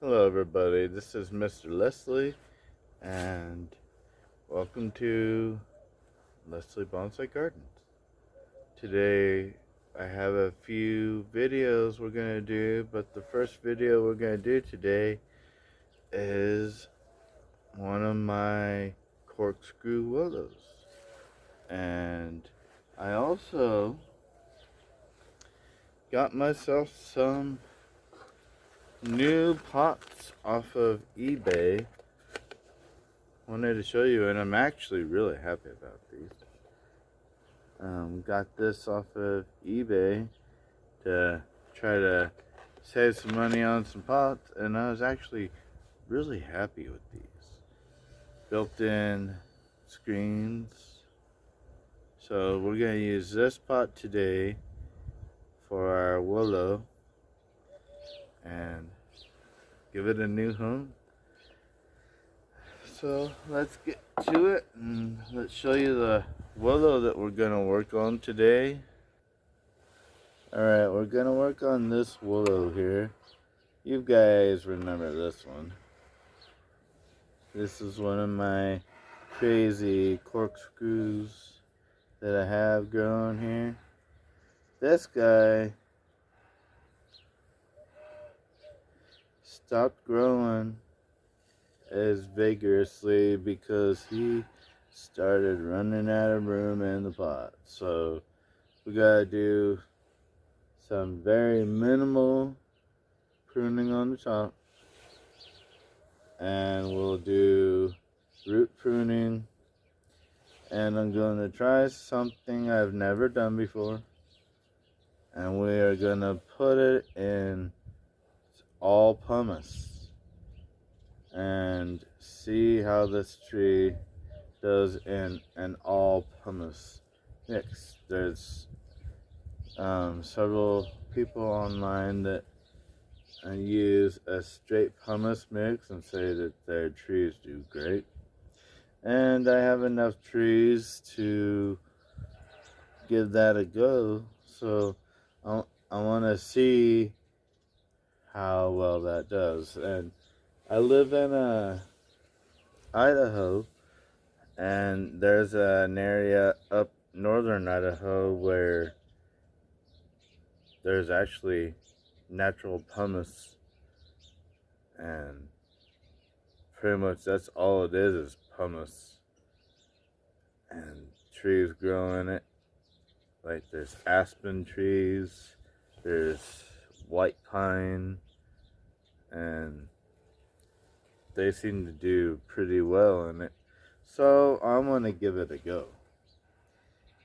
Hello everybody, this is Mr. Leslie and welcome to Leslie Bonsai Gardens. Today I have a few videos we're going to do, but the first video we're going to do today is one of my corkscrew willows. And I also got myself some new pots off of eBay. Wanted to show you, and I'm actually really happy about these. Got this off of eBay to try to save some money on some pots, and I was actually really happy with these. Built-in screens. So we're going to use this pot today for our willow and give it a new home. So let's get to it and let's show you the willow that we're going to work on today. Alright, we're going to work on this willow here. You guys remember this one. This is one of my crazy corkscrews that I have growing here. This guy stopped growing as vigorously because he started running out of room in the pot. So we gotta do some very minimal pruning on the top, and we'll do root pruning, and I'm going to try something I've never done before, and we are going to put it in all pumice and see how this tree does in an all pumice mix. There's several people online that use a straight pumice mix and say that their trees do great, and I have enough trees to give that a go, so I want to see how well that does. And I live in Idaho, and there's an area up northern Idaho where there's actually natural pumice, and pretty much that's all it is pumice, and trees grow in it. Like there's aspen trees, there's white pine, and they seem to do pretty well in it. So I'm gonna give it a go.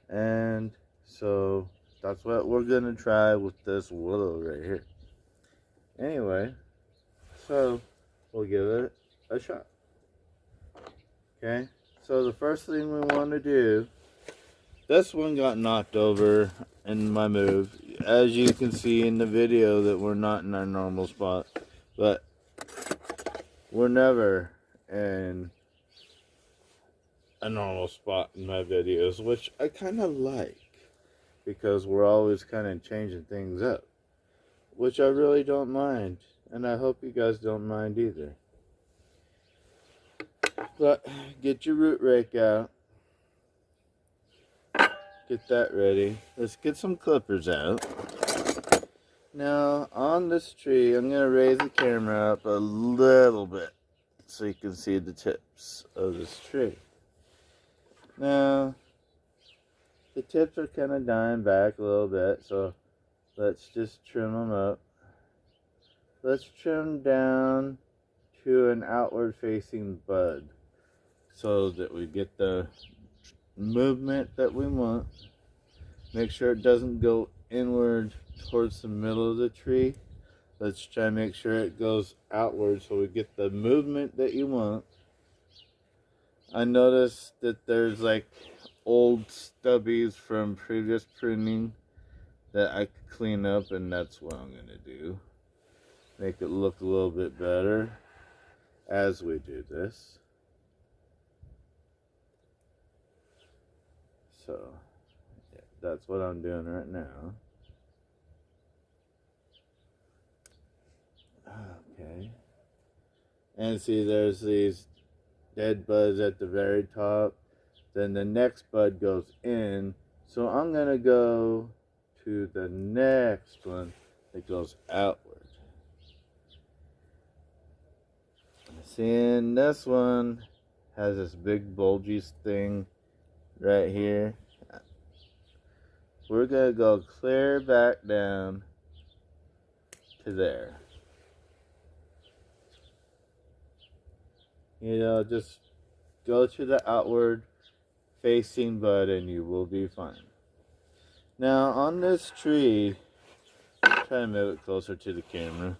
And so that's what we're gonna try with this willow right here. Anyway, so we'll give it a shot. Okay, so the first thing we want to do, this one got knocked over in my move. As you can see in the video that we're not in our normal spot, but we're never in a normal spot in my videos, which I kind of like, because we're always kind of changing things up, which I really don't mind, and I hope you guys don't mind either. But get your root rake out. Get that ready. Let's get some clippers out. Now on this tree, I'm going to raise the camera up a little bit so you can see the tips of this tree. Now the tips are kind of dying back a little bit, so let's just trim them up. Let's trim down to an outward facing bud so that we get the movement that we want. Make sure it doesn't go inward towards the middle of the tree. Let's try to make sure it goes outward so we get the movement that you want. I noticed that there's like old stubbies from previous pruning that I could clean up, and that's what I'm going to do. Make it look a little bit better as we do this. So yeah, that's what I'm doing right now. Okay. And see, there's these dead buds at the very top. Then the next bud goes in. So I'm going to go to the next one that goes outward. Seeing this one has this big bulgy thing right here. We're going to go clear back down to there. You know, just go to the outward facing bud and you will be fine. Now on this tree, try to move it closer to the camera.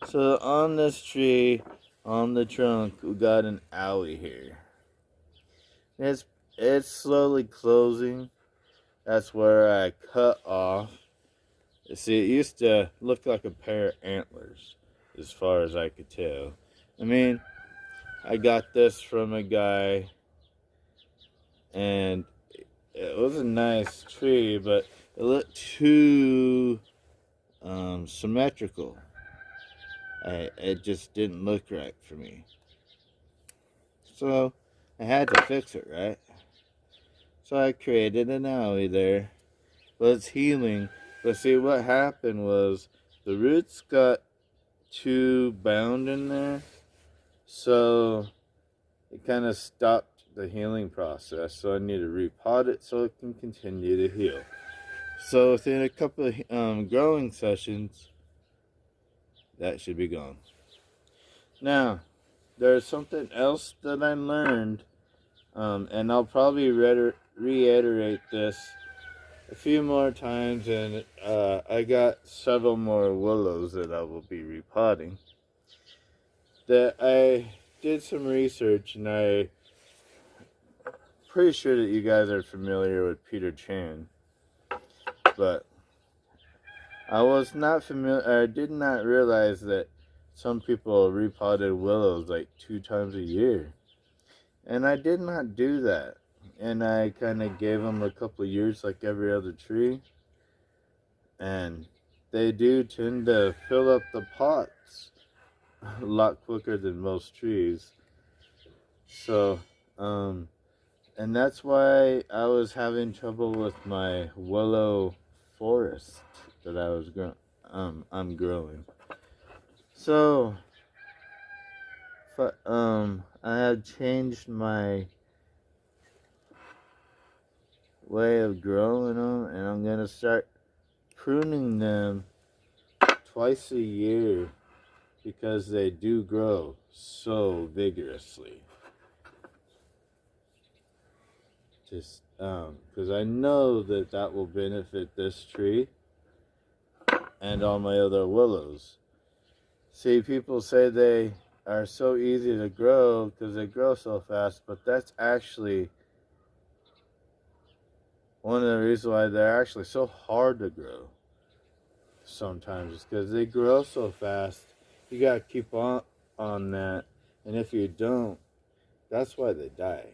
So on this tree, on the trunk, we got an alley here. It's slowly closing. That's where I cut off. See, it used to look like a pair of antlers, as far as I could tell. I mean, I got this from a guy, and it was a nice tree, but it looked too symmetrical. It just didn't look right for me. So I had to fix it, right? So I created an alley there. But it's healing. But see, what happened was the roots got too bound in there. So it kind of stopped the healing process. So I need to repot it so it can continue to heal. So within a couple of growing sessions, that should be gone. Now, there's something else that I learned, and I'll probably reiterate this a few more times, and I got several more willows that I will be repotting. That I did some research, and I'm pretty sure that you guys are familiar with Peter Chan, but I was not familiar. I did not realize that some people repotted willows like 2 times a year, and I did not do that. And I kind of gave them a couple of years like every other tree, and they do tend to fill up the pots a lot quicker than most trees. So, and that's why I was having trouble with my willow forest that I was I'm growing. So, I have changed my way of growing them, and I'm gonna start pruning them twice a year because they do grow so vigorously. Just because I know that that will benefit this tree and all my other willows. See, people say they are so easy to grow because they grow so fast, but that's actually one of the reasons why they're actually so hard to grow sometimes, is because they grow so fast. You gotta keep on that, and if you don't, that's why they die.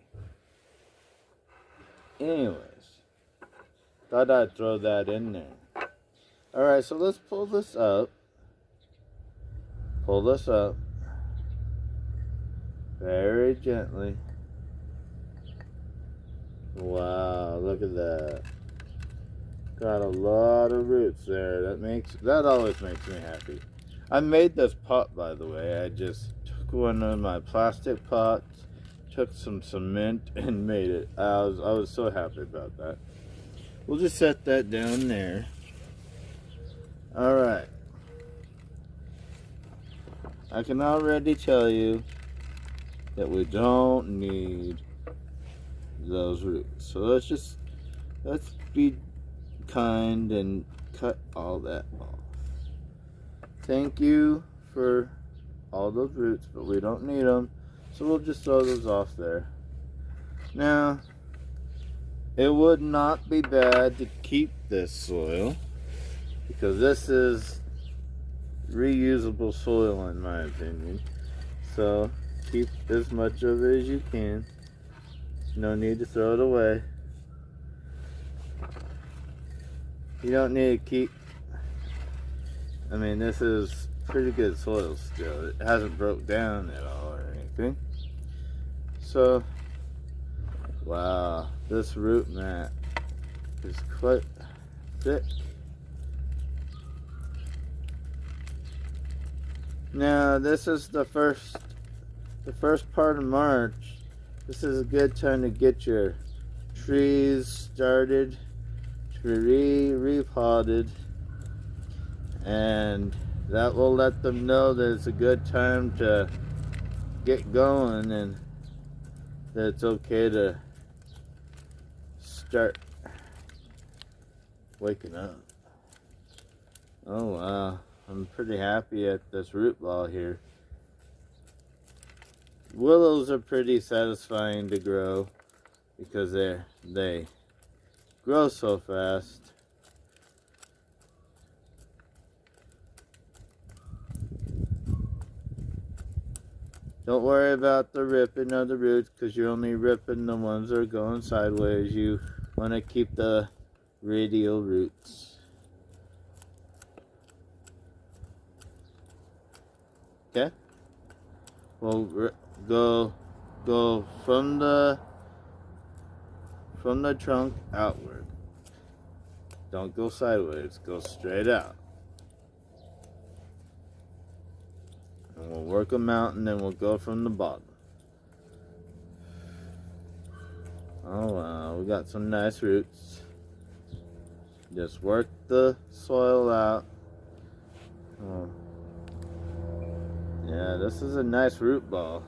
Anyways, thought I'd throw that in there. Alright, so let's pull this up. Pull this up very gently. Wow, look at that. Got a lot of roots there. That always makes me happy. I made this pot, by the way. I just took one of my plastic pots, took some cement, and made it. I was so happy about that. We'll just set that down there. Alright. I can already tell you that we don't need those roots. So let's be kind and cut all that off. Thank you for all those roots, but we don't need them. So we'll just throw those off there. Now, it would not be bad to keep this soil, because this is reusable soil in my opinion. So keep as much of it as you can. No need to throw it away. You don't need to keep, I mean, this is pretty good soil still. It hasn't broke down at all or anything. So, wow, this root mat is quite thick. Now, this is the first part of March. This is a good time to get your trees started, repotted, and that will let them know that it's a good time to get going and that it's okay to start waking up. Oh wow, I'm pretty happy at this root ball here. Willows are pretty satisfying to grow because they grow so fast. Don't worry about the ripping of the roots because you're only ripping the ones that are going sideways. You want to keep the radial roots. Okay? We'll go from the trunk outward. Don't go sideways, go straight out. And we'll work them out and then we'll go from the bottom. Oh wow, we got some nice roots. Just work the soil out. Oh. Yeah, this is a nice root ball.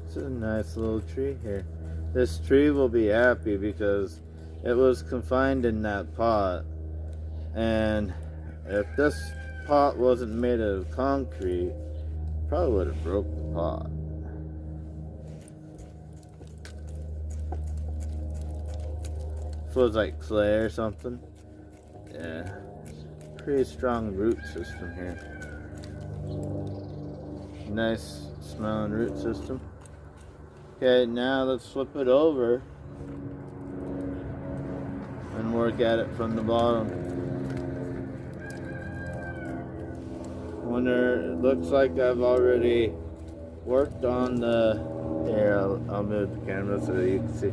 This is a nice little tree here. This tree will be happy because it was confined in that pot, and if this pot wasn't made of concrete, probably would have broke the pot. If it was like clay or something, yeah, pretty strong root system here. Nice smelling root system. Okay, now let's flip it over and work at it from the bottom. It looks like I've already worked on the, here, I'll move the camera so that you can see.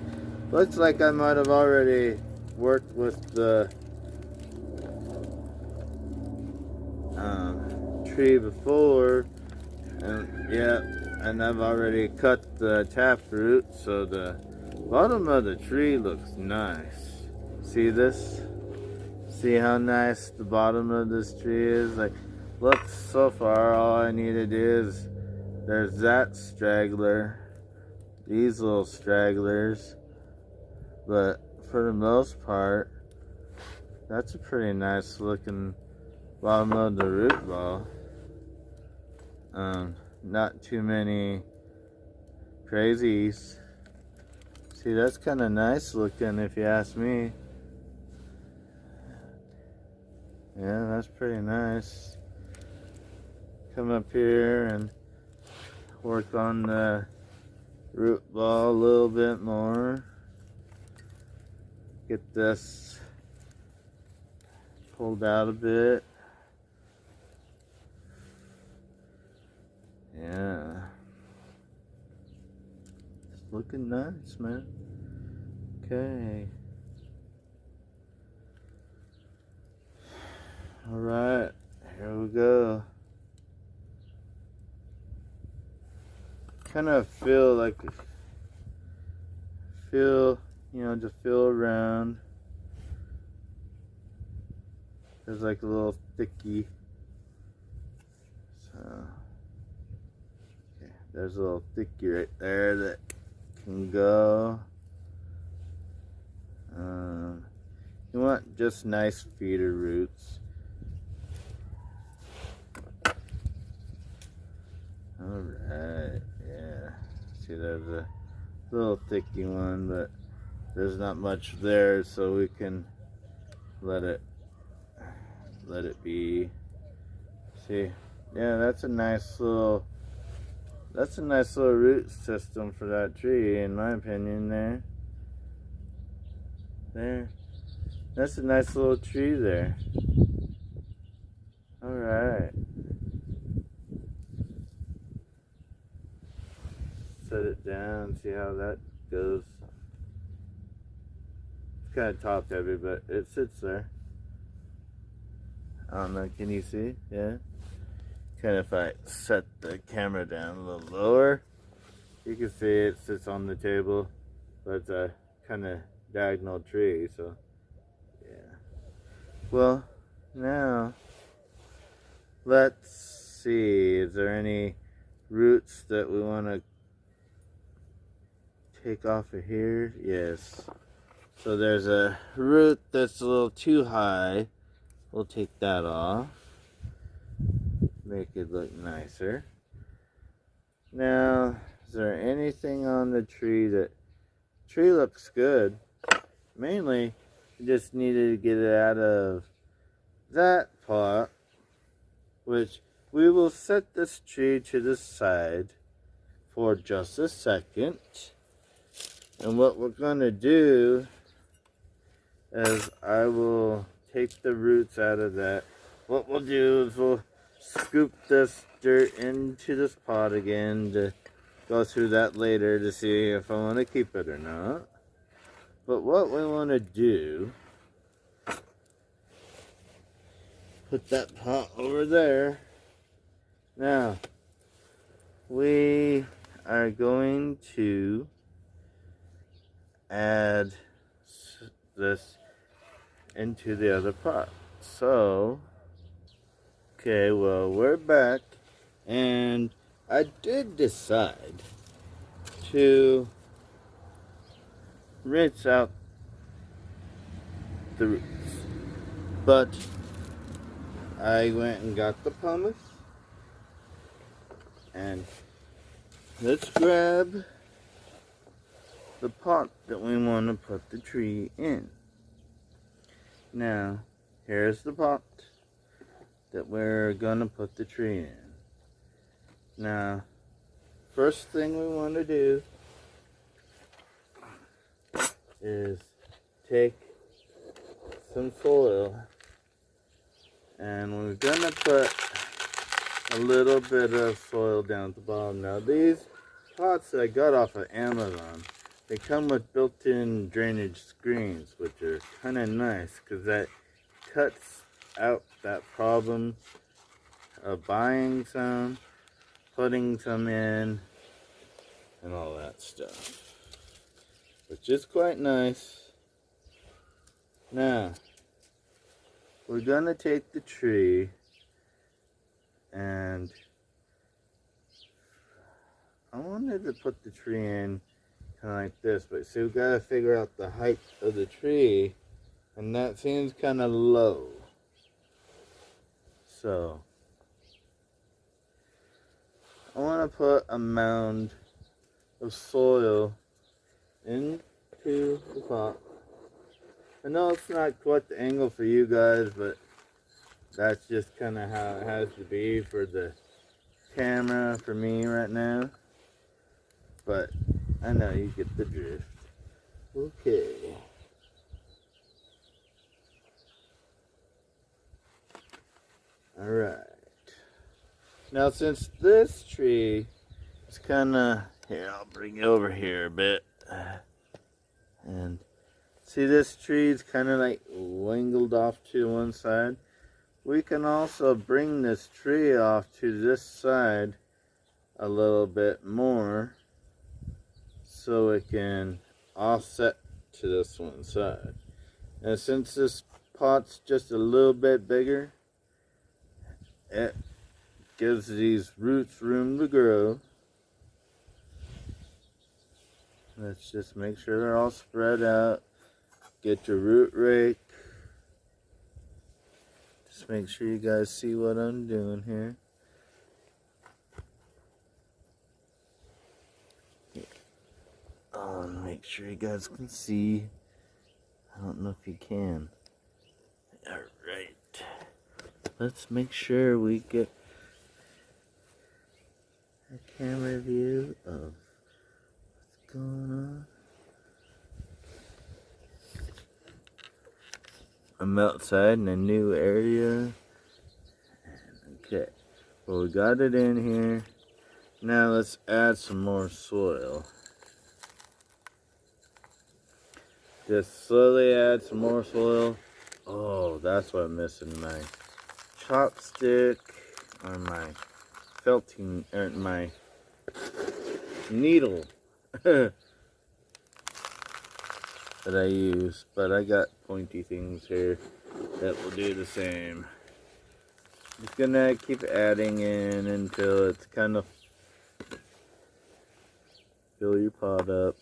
Looks like I might have already worked with the tree before, and yeah, and I've already cut the taproot, so the bottom of the tree looks nice. See this? See how nice the bottom of this tree is? Like, look, so far all I need to do is, there's that straggler, these little stragglers, but for the most part, that's a pretty nice looking bottom of the root ball. Not too many crazies. See, that's kind of nice looking if you ask me. Yeah, that's pretty nice. Come up here and work on the root ball a little bit more. Get this pulled out a bit. Yeah. It's looking nice, man. Okay. Alright, here we go. Kind of feel, just feel around. There's like a little sticky. So, okay, there's a little sticky right there that can go. You want just nice feeder roots. Alright, yeah. See, there's a little thicky one, but there's not much there, so we can let it be. See, yeah, that's a nice little root system for that tree, in my opinion. There. That's a nice little tree there. Alright. Set it down, see how that goes. It's kind of top heavy, but it sits there. I don't know, can you see? Yeah? Kind of if I set the camera down a little lower, you can see it sits on the table, but it's a kind of diagonal tree, so yeah. Well, now let's see, is there any roots that we want to take off of here? Yes. So there's a root that's a little too high. We'll take that off. Make it look nicer. Now, is there anything on the tree that... Tree looks good. Mainly, we just needed to get it out of that pot, which we will set this tree to the side for just a second. And what we're going to do is I will take the roots out of that. What we'll do is we'll scoop this dirt into this pot again to go through that later to see if I want to keep it or not. But what we want to do, put that pot over there. Now, we are going to add this into the other pot. So, okay, well, we're back, and I did decide to rinse out the roots, but I went and got the pumice, and let's grab the pot that we want to put the tree in. Now, here's the pot that we're gonna put the tree in. Now, first thing we want to do is take some soil, and we're gonna put a little bit of soil down at the bottom. Now, these pots that I got off of Amazon, they come with built-in drainage screens, which are kind of nice because that cuts out that problem of buying some, putting some in, and all that stuff, which is quite nice. Now, we're gonna take the tree, and I wanted to put the tree in kind of like this, but see, we've got to figure out the height of the tree, and that seems kind of low. So, I want to put a mound of soil into the pot. I know it's not quite the angle for you guys, but that's just kind of how it has to be for the camera for me right now. But I know you get the drift. Okay. Alright. Now, since this tree is kind of... Here, I'll bring it over here a bit. And see, this tree is kind of like wangled off to one side. We can also bring this tree off to this side a little bit more, so it can offset to this one side. And since this pot's just a little bit bigger, it gives these roots room to grow. Let's just make sure they're all spread out. Get your root rake. Just make sure you guys see what I'm doing here. Make sure you guys can see. I don't know if you can. Alright. Let's make sure we get a camera view of what's going on. I'm outside in a new area. Okay, well, we got it in here. Now let's add some more soil. Just slowly add some more soil. Oh, that's what I'm missing. My chopstick or my felting or my needle that I use, but I got pointy things here that will do the same. Just gonna keep adding in until it's kind of fill your pot up.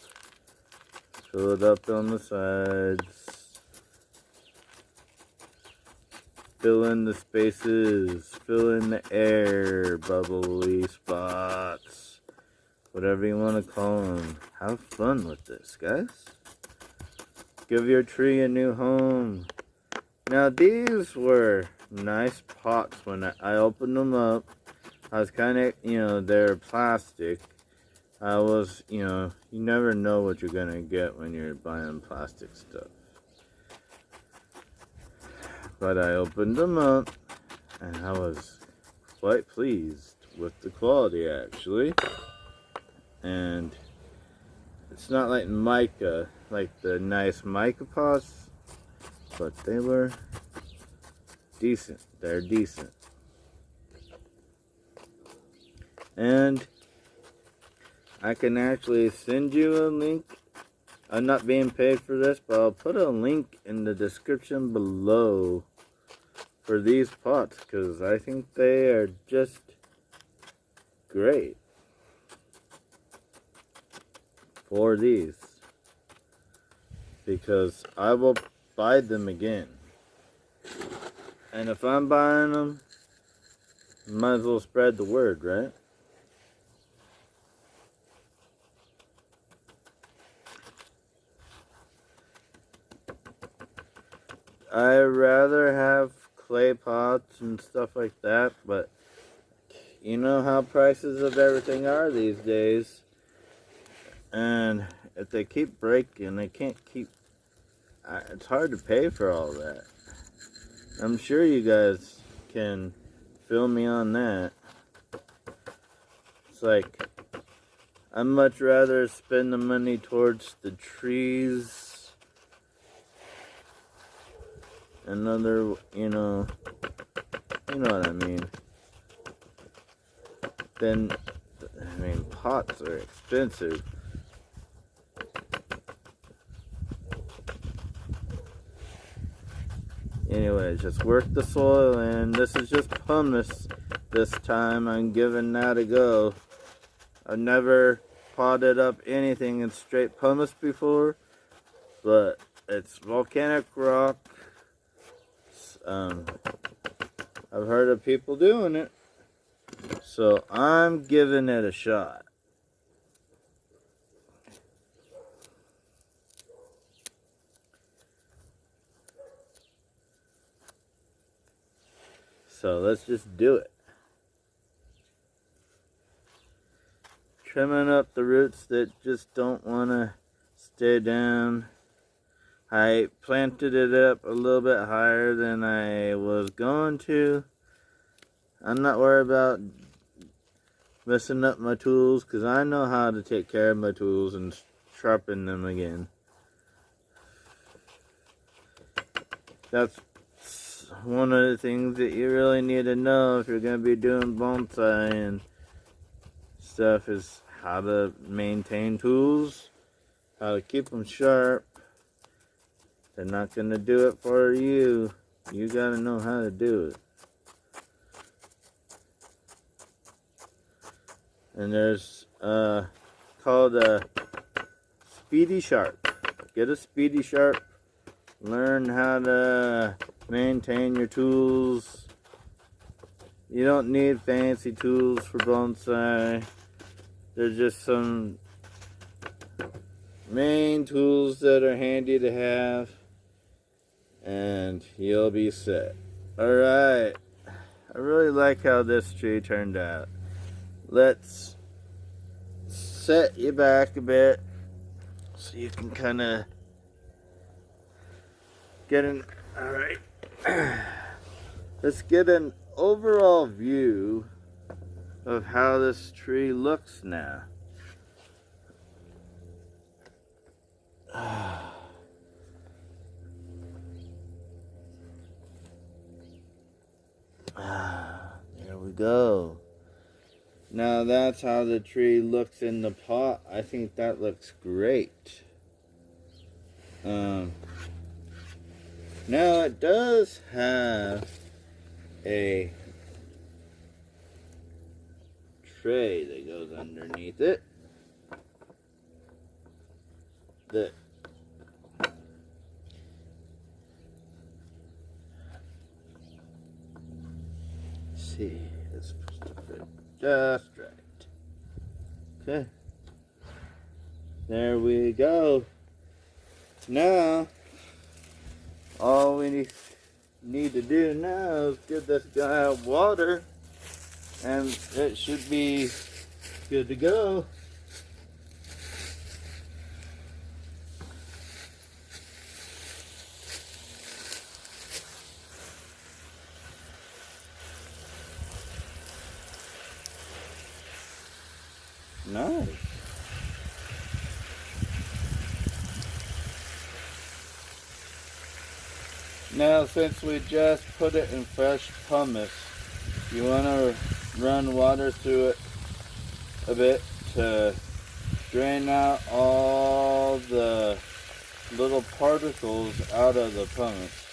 Fill it up on the sides. Fill in the spaces. Fill in the air bubbly spots. Whatever you want to call them. Have fun with this, guys. Give your tree a new home. Now these were nice pots when I opened them up. I was kind of, they're plastic. I was, you never know what you're going to get when you're buying plastic stuff. But I opened them up, and I was quite pleased with the quality, actually. And it's not like mica, like the nice mica pots, but they were decent. They're decent. And I can actually send you a link. I'm not being paid for this, but I'll put a link in the description below for these pots because I think they are just great for these, because I will buy them again. And if I'm buying them, might as well spread the word, right? I rather have clay pots and stuff like that, but you know how prices of everything are these days. And if they keep breaking, they can't keep... it's hard to pay for all that. I'm sure you guys can feel me on that. It's like, I'd much rather spend the money towards the trees and other, you know what I mean. Then, pots are expensive. Anyway, just work the soil in. This is just pumice this time. I'm giving that a go. I've never potted up anything in straight pumice before, but it's volcanic rock. I've heard of people doing it, so I'm giving it a shot. So let's just do it. Trimming up the roots that just don't want to stay down. I planted it up a little bit higher than I was going to. I'm not worried about messing up my tools because I know how to take care of my tools and sharpen them again. That's one of the things that you really need to know if you're going to be doing bonsai and stuff, is how to maintain tools, how to keep them sharp. They're not going to do it for you. You got to know how to do it. And there's called a Speedy Sharp. Get a Speedy Sharp. Learn how to maintain your tools. You don't need fancy tools for bonsai. There's just some main tools that are handy to have, and you'll be set. Alright, I really like how this tree turned out. Let's set you back a bit so you can kind of get Alright. Let's get an overall view of how this tree looks now. There we go. Now that's how the tree looks in the pot. I think that looks great. Now it does have a tray that goes underneath it that see, it's supposed to fit just right. Okay, there we go. Now all we need to do now is give this guy water and it should be good to go. Nice. Now, since we just put it in fresh pumice, you want to run water through it a bit to drain out all the little particles out of the pumice.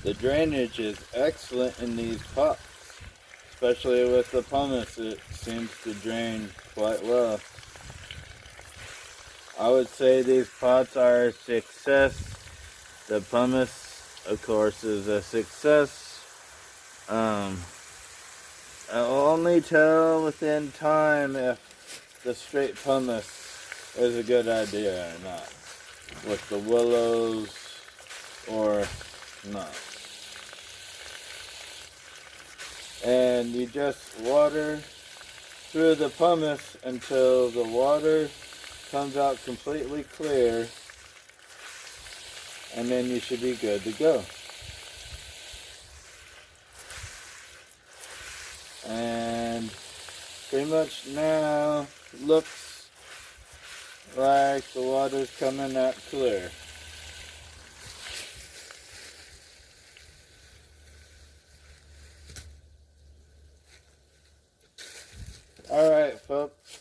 The drainage is excellent in these pots, especially with the pumice. It seems to drain quite well. I would say these pots are a success. The pumice, of course, is a success. I'll only tell within time if the straight pumice is a good idea or not, with the willows or not. And you just water through the pumice until the water comes out completely clear, and then you should be good to go. And pretty much now looks like the water's coming out clear. Alright, folks.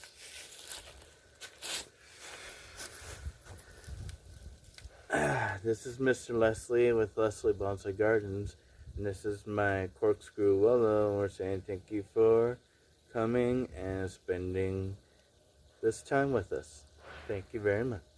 This is Mr. Leslie with Leslie Bonsai Gardens, and this is my corkscrew willow. We're saying thank you for coming and spending this time with us. Thank you very much.